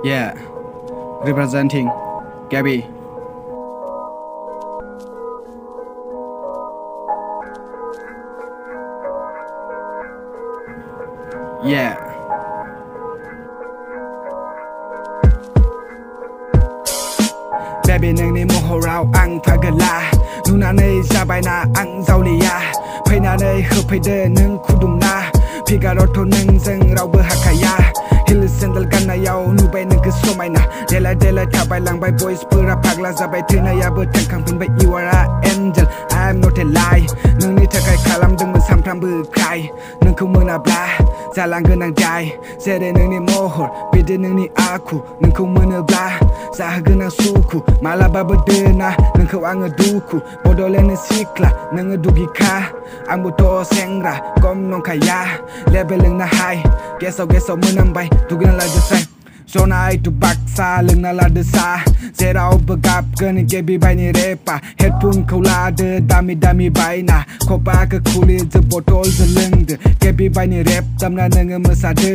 Yeah, representing Gabby. Yeah. Baby nangni mohorau ang thagala nunanei jabaina ang zauliya phainanei hophede nang khudumna Figaro nang jeng raubo hakaya Hill sandal gannayaw nubai nang somaina Dela dela thabai langbai boys pura phagla jabai thinayabo thangkhangpinbai you are an angel I am not a lie nangni thakai khalamdongmon samframbo cry nangkhौ मोनाब्ला जालांगोन आं दाय जेरै नोंनि महर बिदि नोंनि आखु नोंखौ मोनोब्ला जाहोगोन आं सुखु मालाबाबो दोना नोंखौ आङो दुखु बड'लेण्डनि सिख्ला नोङो दुगिखा आंबोथ' सेंग्रा खम नंखाया लेबेल नोंना हाय गेसाव मोनामबाय दुगैना लाजोबसाय जनाय टु बाक्सा लोंना लादो सा जेरावबो गाबगोन गेबि बायनि रेपा हेडफोनखौ लादो दामि दामि बायना खपाखौ खुलिदो बटलजों लोंदो गेबि बायनि रेप दामना नोङो मोसादो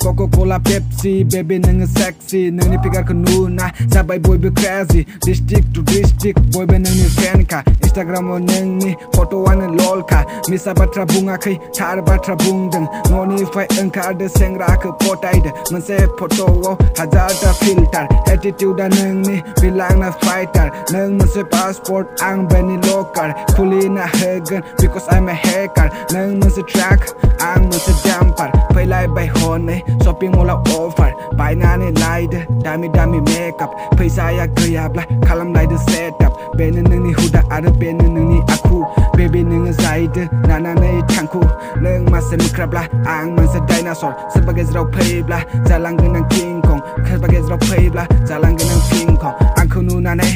क'का क'ला पेप्सि बेबि नोङो सेक्सि नोंनि फिगारखौ नुना जाबाय बयबो क्रेजि डिस्ट्रिक्ट टु डिस्ट्रिक्ट बयबो नोंनि फेनखा इन्स्टाग्रामाव नोंनि फट'आनो ललखा मिसा बाथ्रा बुङाखै थार बाथ्रा बुंदों न'निफ्राय ओंखारदो सेंग्राखौ पटायदो मोनसे फट'आव हाजारथा फिल्टार एटिट्युडा नोंनि बिलांना फाइटार नों मोनसे पासपर्ट आं बेनि लकार खुलिना होगोन बिकज आइम ए हेकार नों मोनसे ट्राक आं मोनसे डाम्पार फैलायबाय हनै शपिं मलाव अफार बायनानै लायदो दामि दामि मेकआप फैसाया गैयाब्ला खालामलायदो सेटआप बेनो नोंनि हुदा आरो बेनो नोंनि आखु बेबि नोङो जायदो नानानै थांखु नों मासे मोख्राब्ला आं मोनसे डाइनासर सोरबा गेजेराव फैब्ला जालांगोन आं किं कं सोरबा गेजेराव फैब्ला जालांगोन आं किं कं आंखौ नुनानै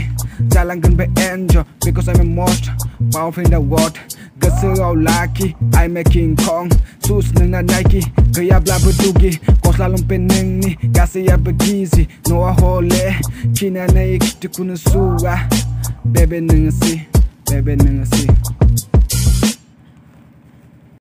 जालांगोन बे एन्जर बिकज आइम ए must powerful in the world गोसोआव लाखि आइम ए किं कं सुस नोंना नाइकि गैयाब्लाबो दुगि गस्ला लंपेन्ट नोंनि गासैयाबो गिजि न'आ हले खिनानै खिथुखौनो सुवा बेबि नोङो सि